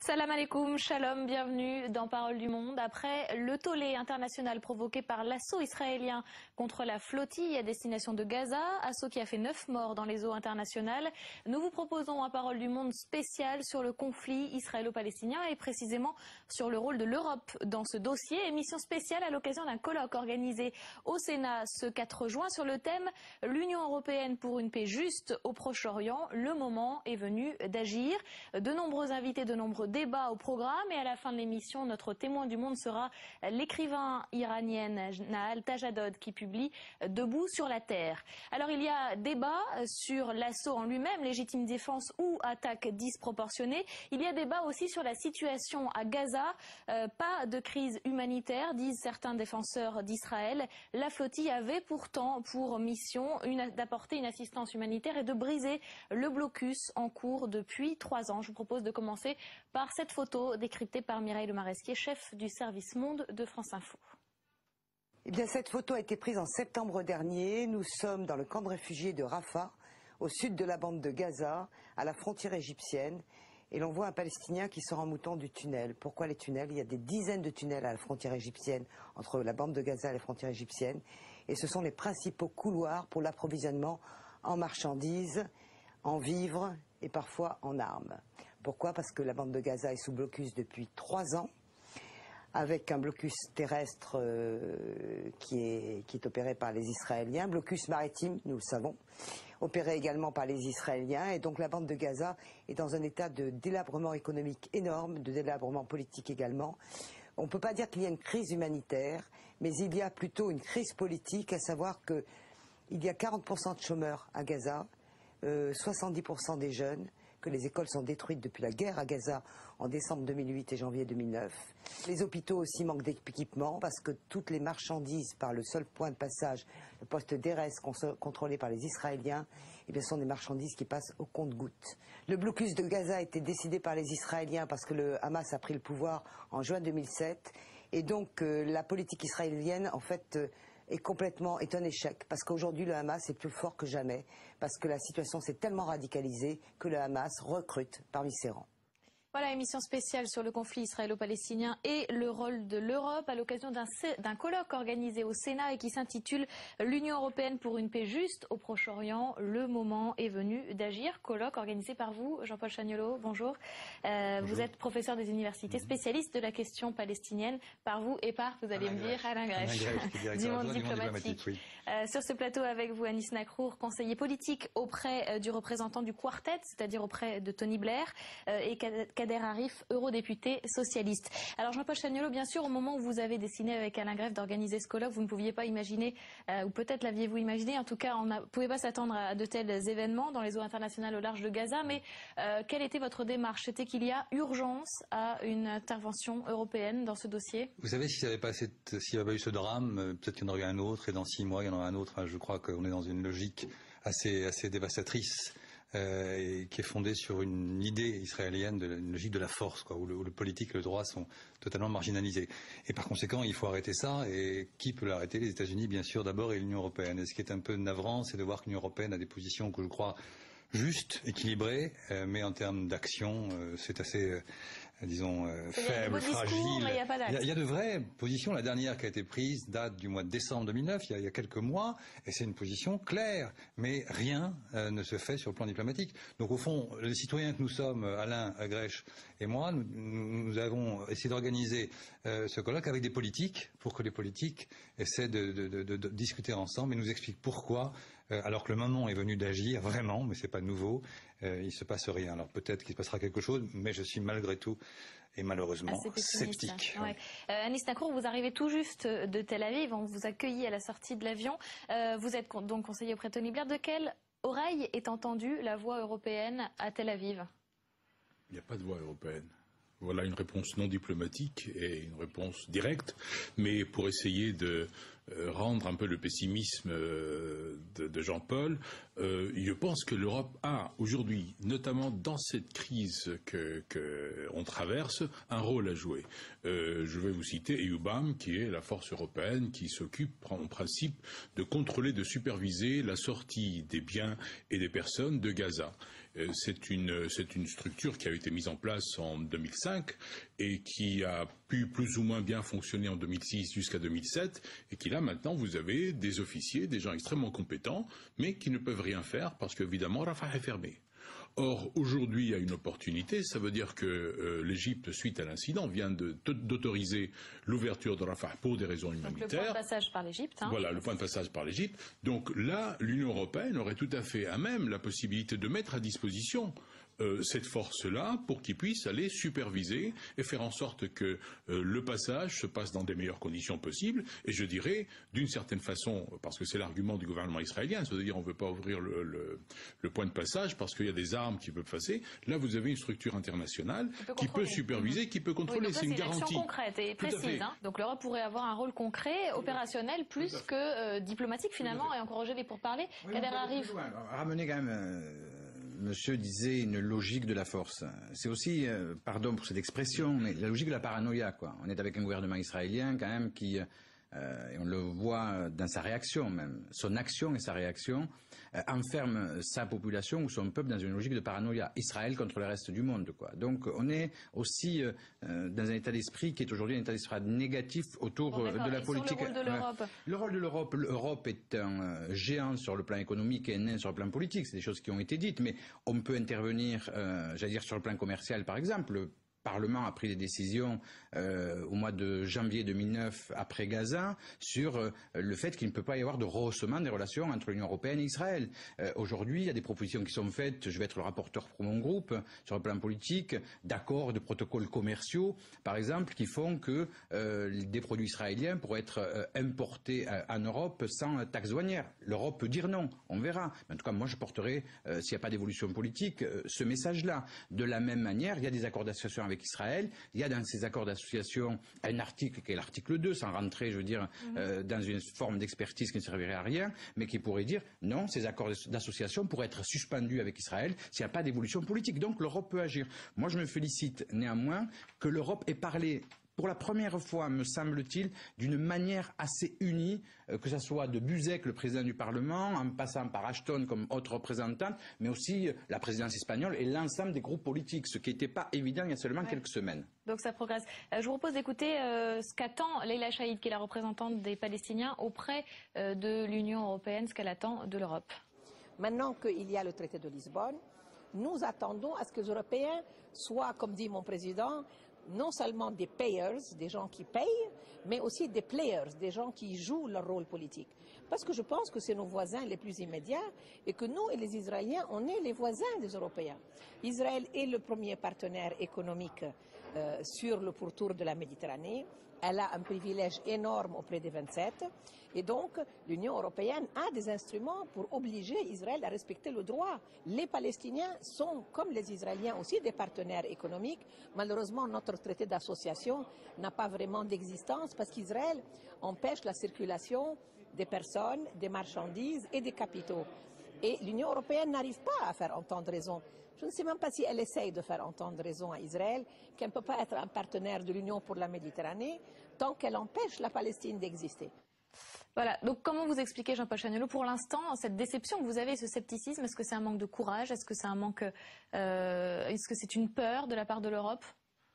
Salam alaikum, shalom, bienvenue dans Parole du Monde. Après le tollé international provoqué par l'assaut israélien contre la flottille à destination de Gaza, assaut qui a fait 9 morts dans les eaux internationales, nous vous proposons un Parole du Monde spécial sur le conflit israélo-palestinien et précisément sur le rôle de l'Europe dans ce dossier. Émission spéciale à l'occasion d'un colloque organisé au Sénat ce 4 juin sur le thème « L'Union européenne pour une paix juste au Proche-Orient, le moment est venu d'agir ». De nombreux invités, de nombreux débats au programme et à la fin de l'émission, notre témoin du monde sera l'écrivain iranienne Nahal Tajadod qui publie Debout sur la terre. Alors il y a débat sur l'assaut en lui-même, légitime défense ou attaque disproportionnée. Il y a débat aussi sur la situation à Gaza. Pas de crise humanitaire, disent certains défenseurs d'Israël. La flottille avait pourtant pour mission d'apporter une assistance humanitaire et de briser le blocus en cours depuis 3 ans. Je vous propose de commencer par cette photo décryptée par Mireille Lemaresquier, chef du service Monde de France Info. Eh bien, cette photo a été prise en septembre dernier. Nous sommes dans le camp de réfugiés de Rafah, au sud de la bande de Gaza, à la frontière égyptienne. Et l'on voit un Palestinien qui sort en mouton du tunnel. Pourquoi les tunnels? Il y a des dizaines de tunnels à la frontière égyptienne, entre la bande de Gaza et la frontière égyptienne. Et ce sont les principaux couloirs pour l'approvisionnement en marchandises, en vivres et parfois en armes. Pourquoi? Parce que la bande de Gaza est sous blocus depuis 3 ans, avec un blocus terrestre qui est opéré par les Israéliens, blocus maritime, nous le savons, opéré également par les Israéliens. Et donc la bande de Gaza est dans un état de délabrement économique énorme, de délabrement politique également. On ne peut pas dire qu'il y a une crise humanitaire, mais il y a plutôt une crise politique, à savoir qu'il y a 40% de chômeurs à Gaza, 70% des jeunes, que les écoles sont détruites depuis la guerre à Gaza en décembre 2008 et janvier 2009. Les hôpitaux aussi manquent d'équipements parce que toutes les marchandises par le seul point de passage, le poste d'Erez contrôlé par les Israéliens, eh bien, ce sont des marchandises qui passent au compte-gouttes. Le blocus de Gaza a été décidé par les Israéliens parce que le Hamas a pris le pouvoir en juin 2007 et donc la politique israélienne en fait est un échec, parce qu'aujourd'hui le Hamas est plus fort que jamais, parce que la situation s'est tellement radicalisée que le Hamas recrute parmi ses rangs. Voilà, émission spéciale sur le conflit israélo-palestinien et le rôle de l'Europe à l'occasion d'un colloque organisé au Sénat et qui s'intitule L'Union européenne pour une paix juste au Proche-Orient, le moment est venu d'agir. Colloque organisé par vous, Jean-Paul Chagnolot, bonjour. Bonjour. Vous êtes professeur des universités, spécialiste de la question palestinienne, par vous et par, vous allez me dire, Alain Grèche, du Monde diplomatique. Oui. Sur ce plateau avec vous, Anis Nakrour, conseiller politique auprès du représentant du Quartet, c'est-à-dire auprès de Tony Blair, et Kader Arif, eurodéputé socialiste. Alors Jean-Paul Chagnolot, bien sûr, au moment où vous avez décidé avec Alain Grèche d'organiser ce colloque, vous ne pouviez pas imaginer, ou peut-être l'aviez-vous imaginé, en tout cas on ne pouvait pas s'attendre à de tels événements dans les eaux internationales au large de Gaza, mais quelle était votre démarche? C'était qu'il y a urgence à une intervention européenne dans ce dossier? Vous savez, s'il n'y avait pas eu ce drame, peut-être qu'il y en aurait un autre, et dans 6 mois il y en aura un autre. Je crois qu'on est dans une logique assez dévastatrice. Et qui est fondée sur une idée israélienne, une logique de la force, quoi, où le politique et le droit sont totalement marginalisés. Et par conséquent, il faut arrêter ça. Et qui peut l'arrêter? Les États-Unis, bien sûr, d'abord, et l'Union européenne. Et ce qui est un peu navrant, c'est de voir que l'Union européenne a des positions que je crois justes, équilibrées, mais en termes d'action, c'est assez disons, faible, fragile. Il y a de vraies positions. La dernière qui a été prise date du mois de décembre 2009, il y a quelques mois, et c'est une position claire. Mais rien ne se fait sur le plan diplomatique. Donc au fond, les citoyens que nous sommes, Alain Grèche et moi, nous avons essayé d'organiser ce colloque avec des politiques, pour que les politiques essaient de discuter ensemble et nous expliquent pourquoi, alors que le moment est venu d'agir, vraiment, mais c'est pas nouveau, il ne se passe rien. Alors peut-être qu'il se passera quelque chose, mais je suis malgré tout et malheureusement sceptique. Ouais. Anis Nakrour, vous arrivez tout juste de Tel Aviv, on vous accueille à la sortie de l'avion. Vous êtes donc conseiller auprès de Tony Blair. De quelle oreille est entendue la voix européenne à Tel Aviv? Il n'y a pas de voix européenne. Voilà une réponse non diplomatique et une réponse directe, mais pour essayer de rendre un peu le pessimisme de Jean-Paul, je pense que l'Europe a aujourd'hui, notamment dans cette crise qu'on traverse, un rôle à jouer. Je vais vous citer EUBAM, qui est la force européenne qui s'occupe en principe de contrôler, de superviser la sortie des biens et des personnes de Gaza. C'est une structure qui a été mise en place en 2005 et qui a pu plus ou moins bien fonctionner en 2006 jusqu'à 2007 et qui là maintenant vous avez des officiers, des gens extrêmement compétents mais qui ne peuvent rien faire parce qu'évidemment Rafah est fermé. Or, aujourd'hui, il y a une opportunité, ça veut dire que l'Égypte, suite à l'incident, vient d'autoriser l'ouverture de Rafah pour des raisons humanitaires. Donc le point de passage par l'Égypte. Voilà, le point de passage par l'Égypte. Donc là, l'Union européenne aurait tout à fait à même la possibilité de mettre à disposition cette force-là pour qu'ils puissent aller superviser et faire en sorte que le passage se passe dans des meilleures conditions possibles. Et je dirais, d'une certaine façon, parce que c'est l'argument du gouvernement israélien, c'est-à-dire on ne veut pas ouvrir le point de passage parce qu'il y a des armes qui peuvent passer. Là, vous avez une structure internationale qui peut superviser, qui peut contrôler. Oui, c'est une garantie. C'est une action concrète et précise. Donc l'Europe pourrait avoir un rôle concret, opérationnel, plus que diplomatique finalement, et encourager les pourparlers. Kader Arif. Ramener quand même... Monsieur disait une logique de la force. C'est aussi, pardon pour cette expression, mais la logique de la paranoïa, quoi. On est avec un gouvernement israélien quand même qui, et on le voit dans sa réaction même, son action et sa réaction, enferme sa population ou son peuple dans une logique de paranoïa. Israël contre le reste du monde, quoi. Donc on est aussi dans un état d'esprit qui est aujourd'hui un état d'esprit négatif autour de la politique. Sur le rôle de l'Europe. Le rôle de l'Europe. L'Europe est un géant sur le plan économique et un nain sur le plan politique. C'est des choses qui ont été dites, mais on peut intervenir, j'allais dire sur le plan commercial par exemple. Le Parlement a pris des décisions au mois de janvier 2009 après Gaza sur le fait qu'il ne peut pas y avoir de rehaussement des relations entre l'Union européenne et Israël. Aujourd'hui, il y a des propositions qui sont faites, je vais être le rapporteur pour mon groupe, sur le plan politique, d'accords, de protocoles commerciaux, par exemple, qui font que des produits israéliens pourraient être importés en Europe sans taxe douanière. L'Europe peut dire non, on verra. Mais en tout cas, moi je porterai, s'il n'y a pas d'évolution politique, ce message-là. De la même manière, il y a des accords d'association avec Israël. Il y a dans ces accords d'association un article qui est l'article 2, sans rentrer, je veux dire, dans une forme d'expertise qui ne servirait à rien, mais qui pourrait dire non, ces accords d'association pourraient être suspendus avec Israël s'il n'y a pas d'évolution politique. Donc l'Europe peut agir. Moi, je me félicite néanmoins que l'Europe ait parlé pour la première fois, me semble-t-il, d'une manière assez unie, que ce soit de Buzek, le président du Parlement, en passant par Ashton comme autre représentante, mais aussi la présidence espagnole et l'ensemble des groupes politiques, ce qui n'était pas évident il y a seulement quelques semaines. Donc ça progresse. Je vous propose d'écouter ce qu'attend Leila Chaïd, qui est la représentante des Palestiniens, auprès de l'Union européenne, ce qu'elle attend de l'Europe. Maintenant qu'il y a le traité de Lisbonne, nous attendons à ce que les Européens soient, comme dit mon président, non seulement des payers, des gens qui payent, mais aussi des players, des gens qui jouent leur rôle politique. Parce que je pense que c'est nos voisins les plus immédiats et que nous et les Israéliens, on est les voisins des Européens. Israël est le premier partenaire économique sur le pourtour de la Méditerranée. Elle a un privilège énorme auprès des 27 et donc l'Union européenne a des instruments pour obliger Israël à respecter le droit. Les Palestiniens sont, comme les Israéliens aussi, des partenaires économiques. Malheureusement, notre traité d'association n'a pas vraiment d'existence parce qu'Israël empêche la circulation des personnes, des marchandises et des capitaux. Et l'Union européenne n'arrive pas à faire entendre raison. Je ne sais même pas si elle essaye de faire entendre raison à Israël, qu'elle ne peut pas être un partenaire de l'Union pour la Méditerranée, tant qu'elle empêche la Palestine d'exister. Voilà, donc comment vous expliquez, Jean-Paul Chagnollo, pour l'instant, cette déception que vous avez, ce scepticisme? Est-ce que c'est un manque de courage? Est-ce que c'est un manque, est-ce que c'est une peur de la part de l'Europe?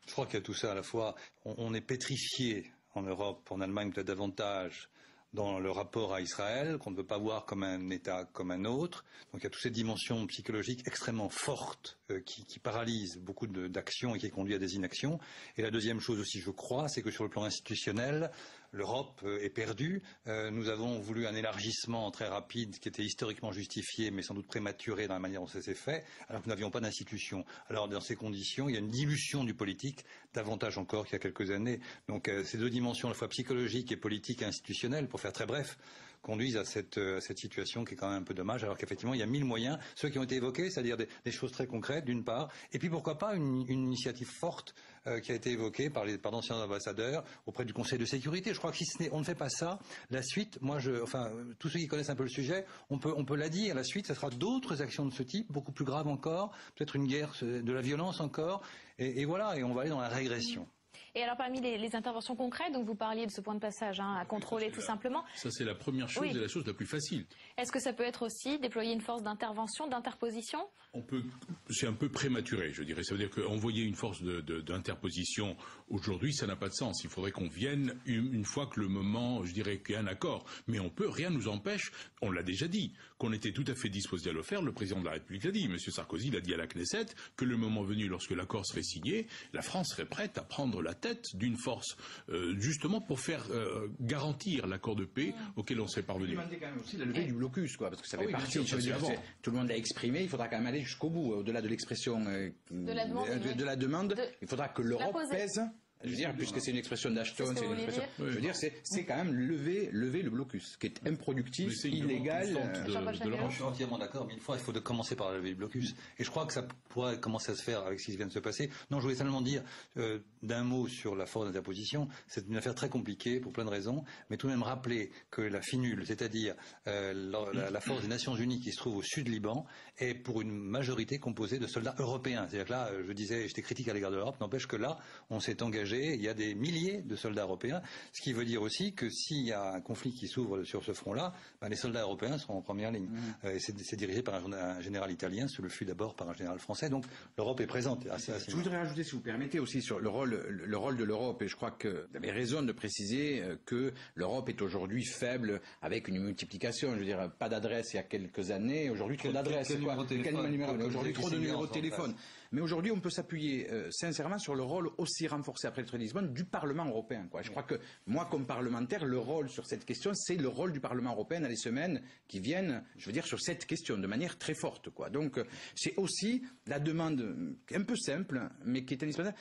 Je crois qu'il y a tout ça à la fois. On est pétrifié en Europe, en Allemagne peut-être davantage, dans le rapport à Israël, qu'on ne veut pas voir comme un État comme un autre. Donc il y a toutes ces dimensions psychologiques extrêmement fortes qui paralysent beaucoup d'actions et qui conduisent à des inactions. Et la deuxième chose aussi, je crois, c'est que sur le plan institutionnel, l'Europe est perdue. Nous avons voulu un élargissement très rapide qui était historiquement justifié, mais sans doute prématuré dans la manière dont ça s'est fait, alors que nous n'avions pas d'institution. Alors dans ces conditions, il y a une dilution du politique, davantage encore qu'il y a quelques années. Donc ces deux dimensions, à la fois psychologique et politique et institutionnelle, pour faire très bref, conduisent à cette situation qui est quand même un peu dommage, alors qu'effectivement il y a 1000 moyens, ceux qui ont été évoqués, c'est-à-dire des choses très concrètes d'une part, et puis pourquoi pas une initiative forte qui a été évoquée par d'anciens ambassadeurs auprès du Conseil de sécurité. Je crois que si on ne fait pas ça, la suite, tous ceux qui connaissent un peu le sujet, on peut la dire, la suite, ça sera d'autres actions de ce type, beaucoup plus graves encore, peut-être une guerre de la violence encore, et voilà, et on va aller dans la régression. Et alors parmi les interventions concrètes, donc vous parliez de ce point de passage à contrôler tout simplement. Ça c'est la première chose et la chose la plus facile. Est-ce que ça peut être aussi déployer une force d'intervention, d'interposition? C'est un peu prématuré, je dirais. Ça veut dire qu'envoyer une force d'interposition aujourd'hui, ça n'a pas de sens. Il faudrait qu'on vienne une fois que le moment, je dirais, qu'il y a un accord. Mais rien nous empêche, on l'a déjà dit, qu'on était tout à fait disposé à le faire. Le président de la République l'a dit, M. Sarkozy l'a dit à la Knesset, que le moment venu, lorsque l'accord serait signé, la France serait prête à prendre la tête d'une force, justement pour faire garantir l'accord de paix auquel on s'est parvenu. Il demandait quand même aussi la levée du blocus, parce que ça fait partie. Tout le monde l'a exprimé. Il faudra quand même aller jusqu'au bout, au-delà de l'expression de la demande. Il faudra que l'Europe pèse. Je veux dire, puisque c'est une expression d'Ashton, je veux dire, c'est quand même lever le blocus, qui est improductif, illégal. Je suis entièrement d'accord, mais une fois, il faut commencer par lever le blocus. Et je crois que ça pourrait commencer à se faire avec ce qui vient de se passer. Non, je voulais seulement dire d'un mot sur la force d'interposition. C'est une affaire très compliquée pour plein de raisons, mais tout de même rappeler que la FINUL, c'est-à-dire la force des Nations Unies qui se trouve au sud Liban, est pour une majorité composée de soldats européens. C'est-à-dire que là, j'étais critique à l'égard de l'Europe, n'empêche que là, on s'est engagé. Il y a des milliers de soldats européens, ce qui veut dire aussi que s'il y a un conflit qui s'ouvre sur ce front-là, les soldats européens seront en première ligne. C'est dirigé par un général italien, ce le fut d'abord par un général français, donc l'Europe est présente. Je voudrais rajouter, si vous permettez, aussi sur le rôle de l'Europe, et je crois que vous avez raison de préciser que l'Europe est aujourd'hui faible avec une multiplication, je veux dire, pas d'adresse il y a quelques années, aujourd'hui trop d'adresses, aujourd'hui trop de numéros de téléphone. Mais aujourd'hui, on peut s'appuyer sincèrement sur le rôle aussi renforcé après le traité de Lisbonne du Parlement européen. Je crois que moi, comme parlementaire, le rôle sur cette question, c'est le rôle du Parlement européen dans les semaines qui viennent, je veux dire, sur cette question, de manière très forte. Donc, c'est aussi la demande un peu simple, mais qui est indispensable.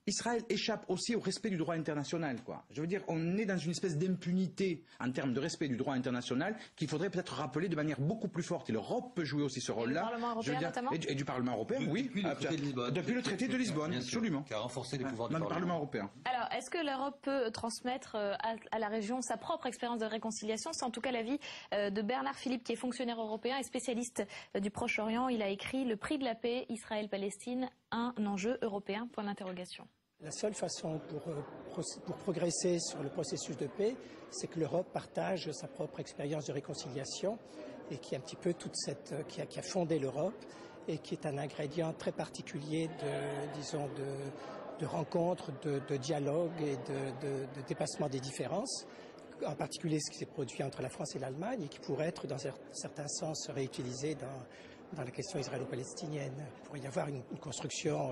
Israël échappe aussi au respect du droit international, Je veux dire, on est dans une espèce d'impunité en termes de respect du droit international qu'il faudrait peut-être rappeler de manière beaucoup plus forte. Et l'Europe peut jouer aussi ce rôle-là. Du Parlement européen, notamment. Et du Parlement européen, oui. Depuis le traité de Lisbonne, absolument. Qui a renforcé les pouvoirs du Parlement européen. Alors, est-ce que l'Europe peut transmettre à la région sa propre expérience de réconciliation? C'est en tout cas l'avis de Bernard Philippe, qui est fonctionnaire européen et spécialiste du Proche-Orient. Il a écrit « Le prix de la paix, Israël-Palestine, un enjeu européen ?» point d'interrogation. La seule façon pour progresser sur le processus de paix, c'est que l'Europe partage sa propre expérience de réconciliation et qui est un petit peu qui a fondé l'Europe et qui est un ingrédient très particulier de rencontres, de dialogue et de dépassement des différences. En particulier ce qui s'est produit entre la France et l'Allemagne et qui pourrait être dans un certain sens réutilisé dans la question israélo-palestinienne. Il pourrait y avoir une construction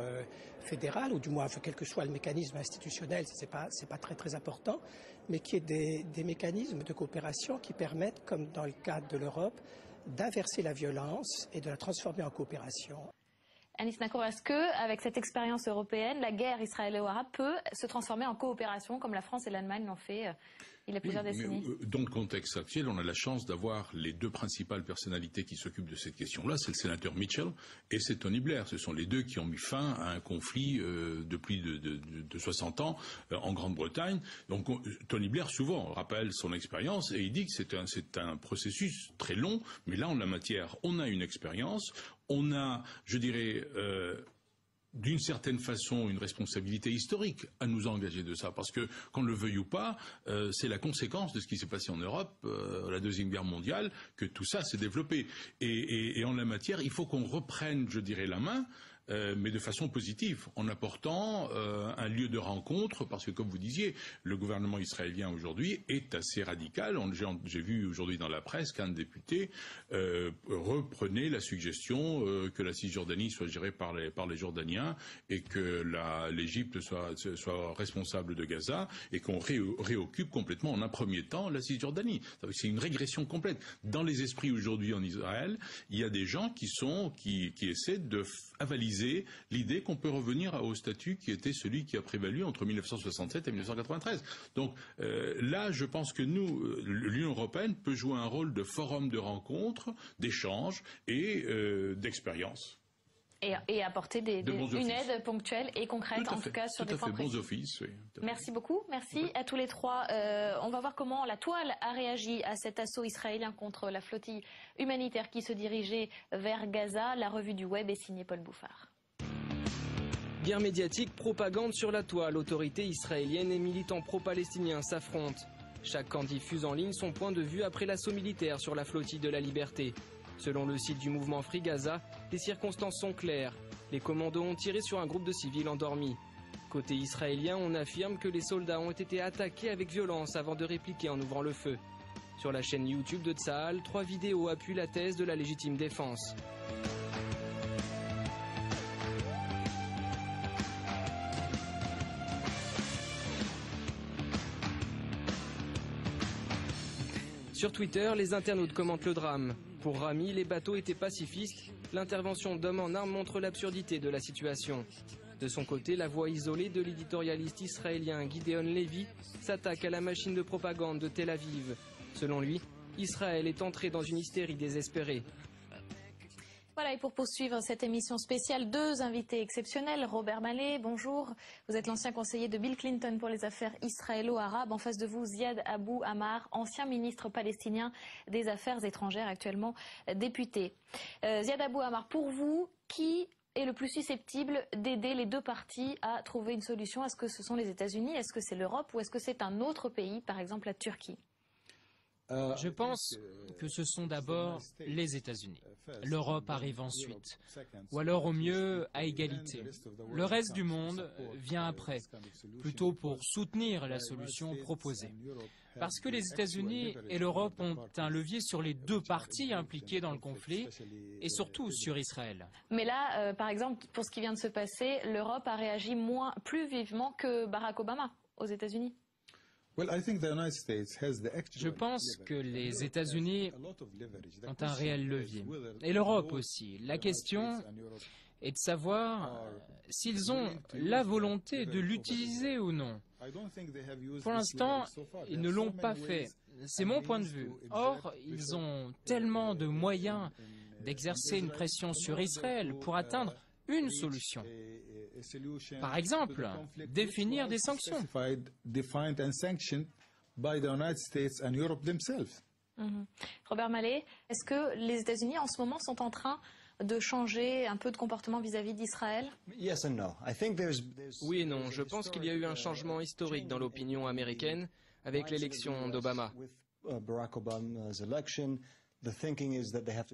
fédérale, ou du moins, quel que soit le mécanisme institutionnel, c'est pas très très important, mais qui est des mécanismes de coopération qui permettent, comme dans le cadre de l'Europe, d'inverser la violence et de la transformer en coopération. Anis Nacor, est-ce que, avec cette expérience européenne, la guerre israélo-arabe peut se transformer en coopération, comme la France et l'Allemagne l'ont fait il y a plusieurs décennies? Dans le contexte actuel, on a la chance d'avoir les deux principales personnalités qui s'occupent de cette question-là. C'est le sénateur Mitchell et c'est Tony Blair. Ce sont les deux qui ont mis fin à un conflit de plus de 60 ans en Grande-Bretagne. Donc Tony Blair, souvent, rappelle son expérience et il dit que c'est un processus très long. Mais là, en la matière, on a une expérience. On a, je dirais, d'une certaine façon, une responsabilité historique à nous engager de ça, parce que, qu'on le veuille ou pas, c'est la conséquence de ce qui s'est passé en Europe, la Deuxième Guerre mondiale, que tout ça s'est développé. Et en la matière, il faut qu'on reprenne, je dirais, la main, mais de façon positive, en apportant un lieu de rencontre, parce que comme vous disiez, le gouvernement israélien aujourd'hui est assez radical. J'ai vu aujourd'hui dans la presse qu'un député reprenait la suggestion que la Cisjordanie soit gérée par les Jordaniens et que l'Égypte soit responsable de Gaza et qu'on réoccupe complètement en un premier temps la Cisjordanie. C'est une régression complète. Dans les esprits aujourd'hui en Israël, il y a des gens qui essaient de avaliser réaliser l'idée qu'on peut revenir au statut qui était celui qui a prévalu entre 1967 et 1993. Donc là, je pense que nous, l'Union européenne peut jouer un rôle de forum de rencontre, d'échange et d'expérience. Et apporter une aide ponctuelle et concrète, en tout cas sur des points précis. Bons offices, oui. Merci beaucoup, merci à tous les trois. On va voir comment la toile a réagi à cet assaut israélien contre la flottille humanitaire qui se dirigeait vers Gaza. La revue du web est signée Paul Bouffard. Guerre médiatique, propagande sur la toile. Autorités israéliennes et militants pro-palestiniens s'affrontent. Chaque camp diffuse en ligne son point de vue après l'assaut militaire sur la flottille de la liberté. Selon le site du mouvement Free Gaza, les circonstances sont claires. Les commandos ont tiré sur un groupe de civils endormis. Côté israélien, on affirme que les soldats ont été attaqués avec violence avant de répliquer en ouvrant le feu. Sur la chaîne YouTube de Tsahal, 3 vidéos appuient la thèse de la légitime défense. Sur Twitter, les internautes commentent le drame. Pour Rami, les bateaux étaient pacifistes. L'intervention d'hommes en armes montre l'absurdité de la situation. De son côté, la voix isolée de l'éditorialiste israélien Gideon Levy s'attaque à la machine de propagande de Tel Aviv. Selon lui, Israël est entré dans une hystérie désespérée. Voilà, et pour poursuivre cette émission spéciale, 2 invités exceptionnels. Robert Malley, bonjour. Vous êtes l'ancien conseiller de Bill Clinton pour les affaires israélo-arabes. En face de vous, Ziad Abou Amar, ancien ministre palestinien des Affaires étrangères, actuellement député. Ziad Abou Amar, pour vous, qui est le plus susceptible d'aider les deux parties à trouver une solution? Est-ce que ce sont les États-Unis, est-ce que c'est l'Europe ou est-ce que c'est un autre pays, par exemple la Turquie? Je pense que ce sont d'abord les États-Unis. L'Europe arrive ensuite, ou alors au mieux à égalité. Le reste du monde vient après, plutôt pour soutenir la solution proposée. Parce que les États-Unis et l'Europe ont un levier sur les deux parties impliquées dans le conflit, et surtout sur Israël. Mais là, par exemple, pour ce qui vient de se passer, l'Europe a réagi plus vivement que Barack Obama aux États-Unis. Je pense que les États-Unis ont un réel levier, et l'Europe aussi. La question est de savoir s'ils ont la volonté de l'utiliser ou non. Pour l'instant, ils ne l'ont pas fait. C'est mon point de vue. Or, ils ont tellement de moyens d'exercer une pression sur Israël pour atteindre une solution. Par exemple, définir des sanctions. Robert Malley, est-ce que les États-Unis en ce moment sont en train de changer un peu de comportement vis-à-vis d'Israël? Oui et non. Je pense qu'il y a eu un changement historique dans l'opinion américaine avec l'élection d'Obama.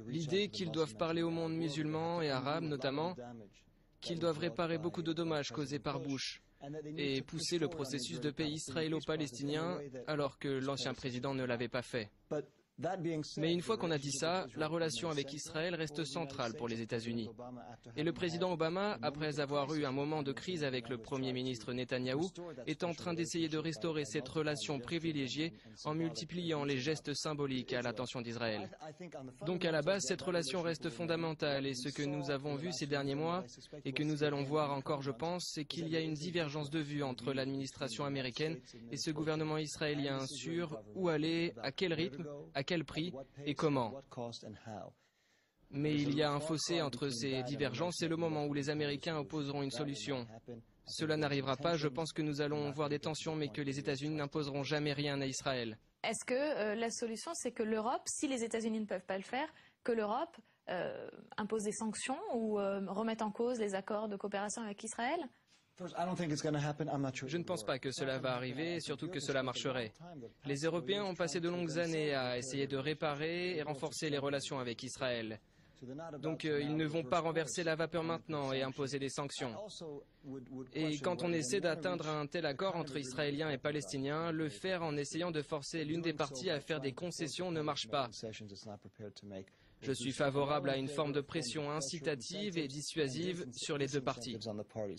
L'idée qu'ils doivent parler au monde musulman et arabe notamment, qu'ils doivent réparer beaucoup de dommages causés par Bush et pousser le processus de paix israélo-palestinien alors que l'ancien président ne l'avait pas fait. Mais une fois qu'on a dit ça, la relation avec Israël reste centrale pour les États-Unis. Et le président Obama, après avoir eu un moment de crise avec le Premier ministre Netanyahou, est en train d'essayer de restaurer cette relation privilégiée en multipliant les gestes symboliques à l'attention d'Israël. Donc à la base, cette relation reste fondamentale et ce que nous avons vu ces derniers mois et que nous allons voir encore, je pense, c'est qu'il y a une divergence de vue entre l'administration américaine et ce gouvernement israélien sur où aller, à quel rythme, à quel prix et comment. Mais il y a un fossé entre ces divergences et le moment où les Américains opposeront une solution. Cela n'arrivera pas, je pense que nous allons voir des tensions, mais que les États-Unis n'imposeront jamais rien à Israël. Est-ce que la solution, c'est que l'Europe, si les États-Unis ne peuvent pas le faire, que l'Europe impose des sanctions ou remette en cause les accords de coopération avec Israël? Je ne pense pas que cela va arriver, surtout que cela marcherait. Les Européens ont passé de longues années à essayer de réparer et renforcer les relations avec Israël. Donc ils ne vont pas renverser la vapeur maintenant et imposer des sanctions. Et quand on essaie d'atteindre un tel accord entre Israéliens et Palestiniens, le faire en essayant de forcer l'une des parties à faire des concessions ne marche pas. Je suis favorable à une forme de pression incitative et dissuasive sur les deux parties.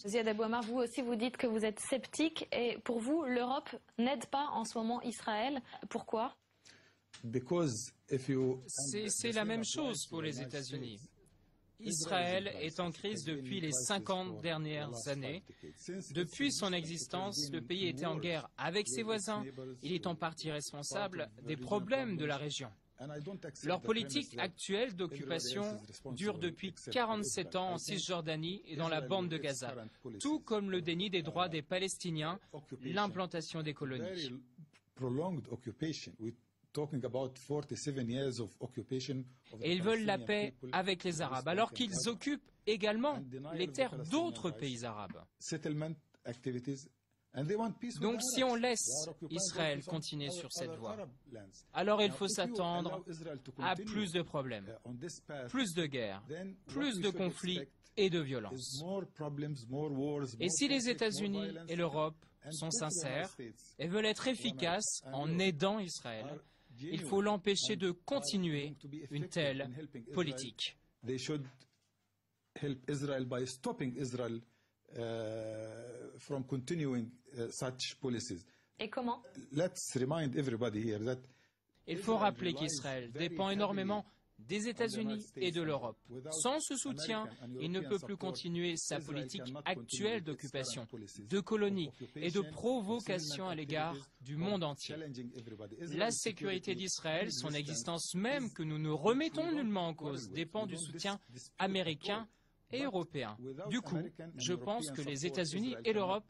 Ziad Abou Amar, vous aussi vous dites que vous êtes sceptique et pour vous, l'Europe n'aide pas en ce moment Israël. Pourquoi? C'est la même chose pour les États-Unis. Israël est en crise depuis les 50 dernières années. Depuis son existence, le pays était en guerre avec ses voisins. Il est en partie responsable des problèmes de la région. Leur politique actuelle d'occupation dure depuis 47 ans en Cisjordanie et dans la bande de Gaza, tout comme le déni des droits des Palestiniens, l'implantation des colonies. Et ils veulent la paix avec les Arabes, alors qu'ils occupent également les terres d'autres pays arabes. Donc si on laisse Israël continuer sur cette voie, alors il faut s'attendre à plus de problèmes, plus de guerres, plus de conflits et de violences. Et si les États-Unis et l'Europe sont sincères et veulent être efficaces en aidant Israël, il faut l'empêcher de continuer une telle politique. Et comment? Il faut rappeler qu'Israël dépend énormément des États-Unis et de l'Europe. Sans ce soutien, il ne peut plus continuer sa politique actuelle d'occupation, de colonies et de provocation à l'égard du monde entier. La sécurité d'Israël, son existence même, que nous ne remettons nullement en cause, dépend du soutien américain et européen. Du coup, je pense que les États-Unis et l'Europe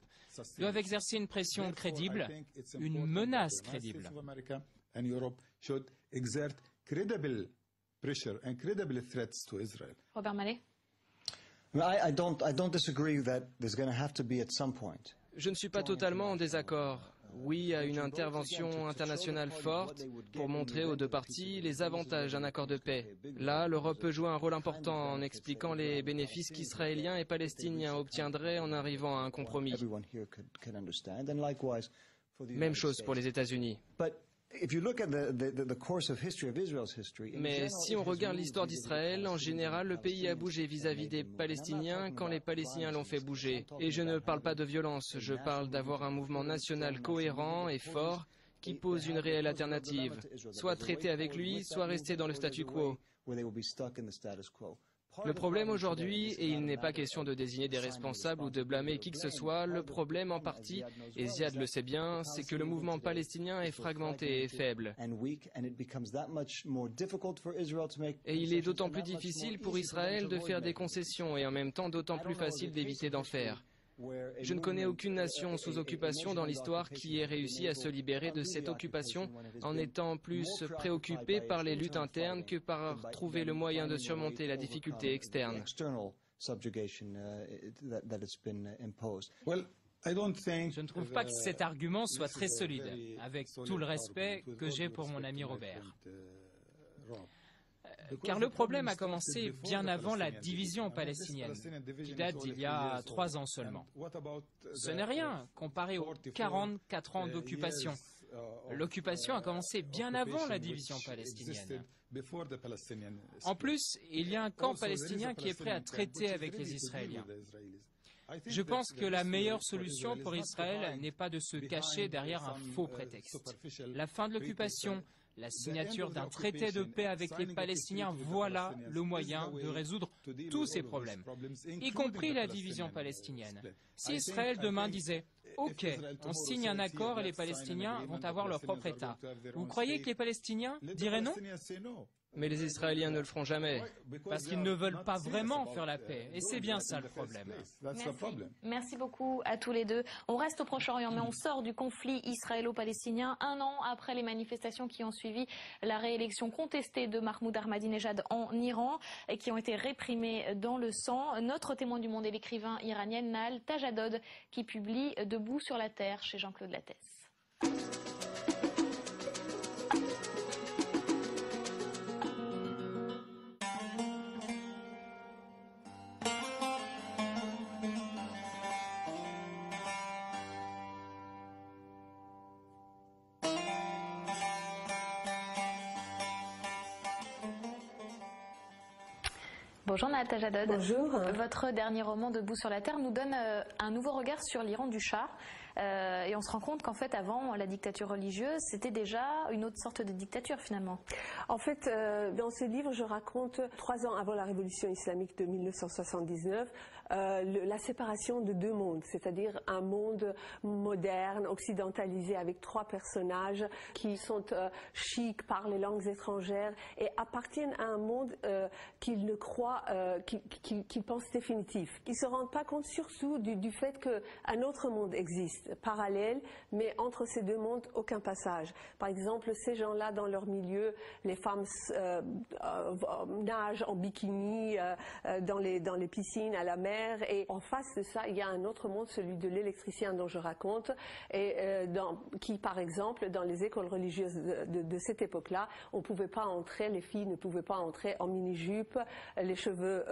doivent exercer une pression crédible, une menace crédible. Robert Mallet. Je ne suis pas totalement en désaccord. Oui à une intervention internationale forte pour montrer aux deux parties les avantages d'un accord de paix. Là, l'Europe peut jouer un rôle important en expliquant les bénéfices qu'Israéliens et Palestiniens obtiendraient en arrivant à un compromis. Même chose pour les États-Unis. Mais si on regarde l'histoire d'Israël, en général, le pays a bougé vis-à-vis des Palestiniens quand les Palestiniens l'ont fait bouger. Et je ne parle pas de violence, je parle d'avoir un mouvement national cohérent et fort qui pose une réelle alternative. Soit traiter avec lui, soit rester dans le statu quo. Le problème aujourd'hui, et il n'est pas question de désigner des responsables ou de blâmer qui que ce soit, le problème en partie, et Ziad le sait bien, c'est que le mouvement palestinien est fragmenté et faible. Et il est d'autant plus difficile pour Israël de faire des concessions et en même temps d'autant plus facile d'éviter d'en faire. Je ne connais aucune nation sous occupation dans l'histoire qui ait réussi à se libérer de cette occupation en étant plus préoccupée par les luttes internes que par trouver le moyen de surmonter la difficulté externe. Je ne trouve pas que cet argument soit très solide, avec tout le respect que j'ai pour mon ami Robert. Car le problème a commencé bien avant la division palestinienne, qui date d'il y a 3 ans seulement. Ce n'est rien comparé aux 44 ans d'occupation. L'occupation a commencé bien avant la division palestinienne. En plus, il y a un camp palestinien qui est prêt à traiter avec les Israéliens. Je pense que la meilleure solution pour Israël n'est pas de se cacher derrière un faux prétexte. La fin de l'occupation, la signature d'un traité de paix avec les Palestiniens, voilà le moyen de résoudre tous ces problèmes, y compris la division palestinienne. Si Israël demain disait « Ok, on signe un accord et les Palestiniens vont avoir leur propre État », vous croyez que les Palestiniens diraient non ? Mais les Israéliens ne le feront jamais. Parce qu'ils ne veulent pas vraiment faire la paix. Et c'est bien ça le problème. Merci beaucoup à tous les deux. On reste au Proche-Orient, mais on sort du conflit israélo-palestinien 1 an après les manifestations qui ont suivi la réélection contestée de Mahmoud Ahmadinejad en Iran et qui ont été réprimées dans le sang. Notre témoin du monde est l'écrivain iranienne Nahal Tajadod qui publie Debout sur la terre chez Jean-Claude Lattès. Bonjour Nahal Tajadod. Bonjour. Votre dernier roman Debout sur la terre nous donne un nouveau regard sur l'Iran du Shah. Et on se rend compte qu'en fait, avant la dictature religieuse, c'était déjà une autre sorte de dictature finalement. En fait, dans ce livre, je raconte 3 ans avant la révolution islamique de 1979, la séparation de 2 mondes, c'est-à-dire un monde moderne, occidentalisé, avec 3 personnages qui sont chics, parlent les langues étrangères et appartiennent à un monde qu'ils ne croient, qu'ils pensent définitif. Ils ne se rendent pas compte surtout du fait qu'un autre monde existe, parallèle, mais entre ces 2 mondes, aucun passage. Par exemple, ces gens-là, dans leur milieu, les femmes nagent en bikini dans les piscines, à la mer, et en face de ça, il y a un autre monde, celui de l'électricien dont je raconte, et qui, par exemple, dans les écoles religieuses de cette époque-là, on ne pouvait pas entrer, les filles ne pouvaient pas entrer en mini-jupe, les cheveux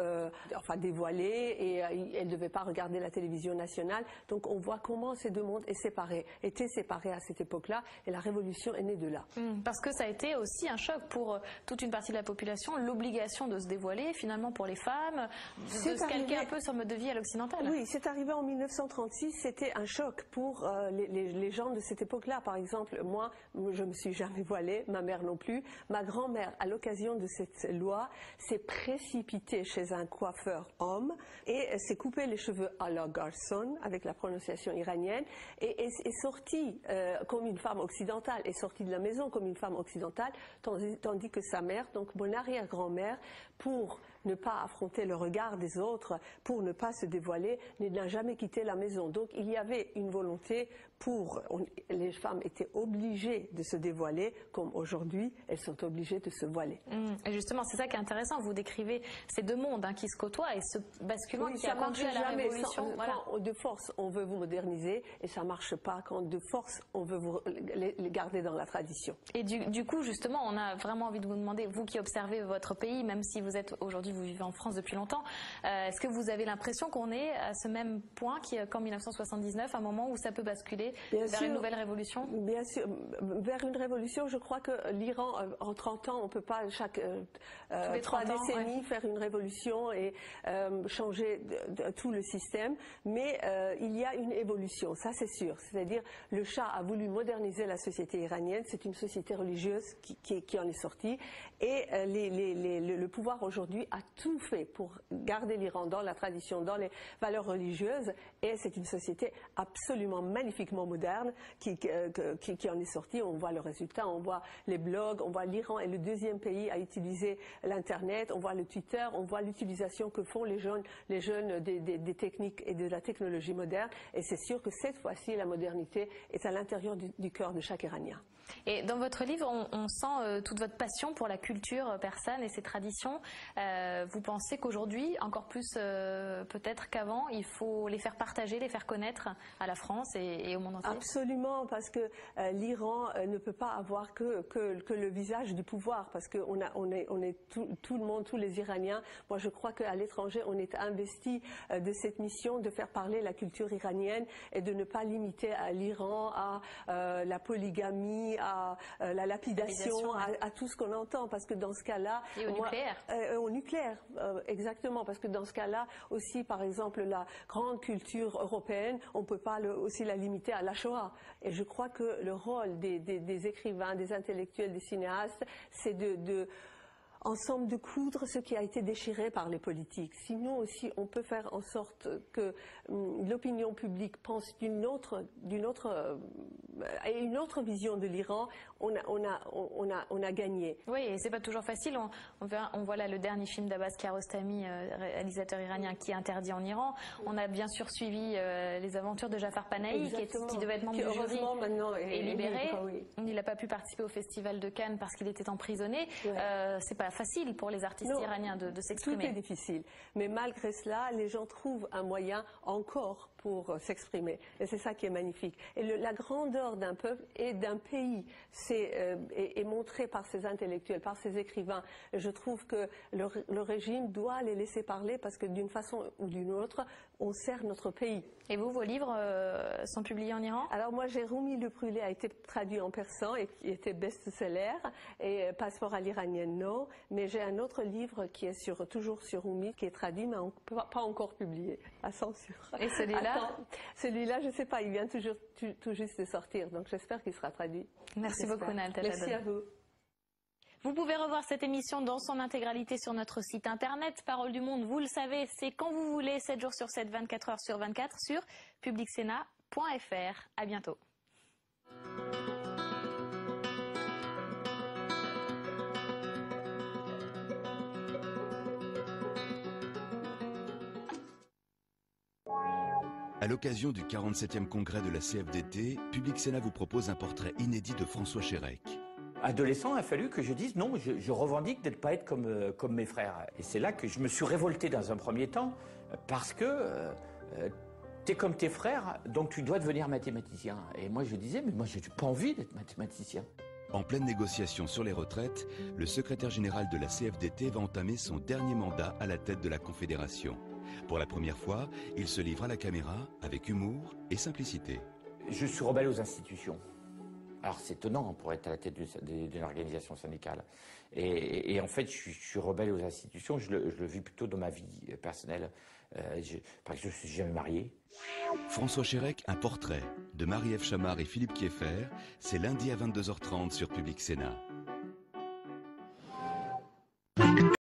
dévoilés, et elles ne devaient pas regarder la télévision nationale. Donc on voit comment ces 2 mondes étaient séparés à cette époque-là, et la révolution est née de là. Parce que ça a été aussi un choc pour toute une partie de la population, l'obligation de se dévoiler finalement pour les femmes, de se calquer un peu sur le mode de vie à l'occidental. Oui, c'est arrivé en 1936, c'était un choc pour les gens de cette époque-là. Par exemple, moi, je ne me suis jamais voilée, ma mère non plus. Ma grand-mère, à l'occasion de cette loi, s'est précipitée chez un coiffeur homme et s'est coupé les cheveux à la garçon, avec la prononciation iranienne, et est sortie comme une femme occidentale, est sortie de la maison comme une femme occidentale, tandis que sa mère, donc mon arrière-grand-mère, pour ne pas affronter le regard des autres, pour ne pas se dévoiler, n'a jamais quitté la maison. Donc il y avait une volonté les femmes étaient obligées de se dévoiler, comme aujourd'hui, elles sont obligées de se voiler. Et justement, c'est ça qui est intéressant, vous décrivez ces 2 mondes qui se côtoient et ce basculement qui a conduit à la révolution. Quand de force on veut vous moderniser, et ça ne marche pas, quand de force on veut vous les garder dans la tradition. Et du coup, justement, on a vraiment envie de vous demander, vous qui observez votre pays, même si vous êtes aujourd'hui, vous vivez en France depuis longtemps, est-ce que vous avez l'impression qu'on est à ce même point qu'en 1979, un moment où ça peut basculer vers une nouvelle révolution? Bien sûr, vers une révolution. Je crois que l'Iran, en 30 ans, on ne peut pas chaque 3 décennies faire une révolution et changer tout le système. Mais il y a une évolution, ça c'est sûr. C'est-à-dire, le Shah a voulu moderniser la société iranienne. C'est une société religieuse qui en est sortie. Et le pouvoir aujourd'hui a tout fait pour garder l'Iran dans la tradition, dans les valeurs religieuses. Et c'est une société absolument magnifiquement moderne qui en est sortie. On voit le résultat, on voit les blogs, on voit l'Iran est le 2e pays à utiliser l'Internet, on voit le Twitter, on voit l'utilisation que font les jeunes des techniques et de la technologie moderne. Et c'est sûr que cette fois-ci, la modernité est à l'intérieur du cœur de chaque Iranien. Et dans votre livre, on sent toute votre passion pour la culture persane et ses traditions. Vous pensez qu'aujourd'hui, encore plus peut-être qu'avant, il faut les faire partager, les faire connaître à la France et au monde entier? Absolument, parce que l'Iran ne peut pas avoir que le visage du pouvoir, parce qu'on est tout le monde, tous les Iraniens. Moi, je crois qu'à l'étranger, on est investi de cette mission de faire parler la culture iranienne et de ne pas limiter à l'Iran à la polygamie, à la lapidation, à tout ce qu'on entend, parce que dans ce cas-là... Et nucléaire. Au nucléaire, exactement, parce que dans ce cas-là, aussi, par exemple, la grande culture européenne, on ne peut pas aussi la limiter à la Shoah. Et je crois que le rôle des écrivains, des intellectuels, des cinéastes, c'est ensemble de coudre ce qui a été déchiré par les politiques. Sinon aussi, on peut faire en sorte que l'opinion publique pense une autre vision de l'Iran. On a gagné. Oui, et c'est pas toujours facile. On voit là le dernier film d'Abbas Kiarostami, réalisateur iranien, qui est interdit en Iran. On a bien sûr suivi les aventures de Jafar Panahi, qui devait être membre du jury et libéré. Oui. Il n'a pas pu participer au festival de Cannes parce qu'il était emprisonné. C'est pas facile pour les artistes iraniens de s'exprimer. Tout est difficile. Mais malgré cela, les gens trouvent un moyen encore pour s'exprimer. Et c'est ça qui est magnifique. Et la grandeur valeur d'un peuple et d'un pays. Est montré par ces intellectuels, par ces écrivains. Et je trouve que le régime doit les laisser parler parce que d'une façon ou d'une autre, on sert notre pays. Et vous, vos livres sont publiés en Iran? Alors moi, Rumi le Brûlé a été traduit en persan et qui était best-seller. Et Passeport à l'iranienne, non. Mais j'ai un autre livre qui est toujours sur Rumi, qui est traduit, mais pas encore publié, à censure. Et celui-là? Celui-là, je ne sais pas, il vient tout juste de sortir, donc j'espère qu'il sera traduit. Merci beaucoup, Naël Telhadone. Merci à vous. Vous pouvez revoir cette émission dans son intégralité sur notre site internet. Parole du Monde, vous le savez, c'est quand vous voulez, 7 jours sur 7, 24 heures sur 24 sur publicsena.fr. À bientôt. À l'occasion du 47e congrès de la CFDT, Public Sénat vous propose un portrait inédit de François Chérec. Adolescent, il a fallu que je dise non, je revendique de ne pas être comme mes frères. Et c'est là que je me suis révolté dans un premier temps, parce que t'es comme tes frères, donc tu dois devenir mathématicien. Et moi je disais, mais moi je n'ai pas envie d'être mathématicien. En pleine négociation sur les retraites, le secrétaire général de la CFDT va entamer son dernier mandat à la tête de la Confédération. Pour la première fois, il se livre à la caméra avec humour et simplicité. Je suis rebelle aux institutions. Alors c'est étonnant pour être à la tête d'une organisation syndicale. Et en fait, je suis rebelle aux institutions, je le vis plutôt dans ma vie personnelle. Parce que je ne suis jamais marié. François Chérec, un portrait de Marie-Ève Chamard et Philippe Kieffer, c'est lundi à 22h30 sur Public Sénat.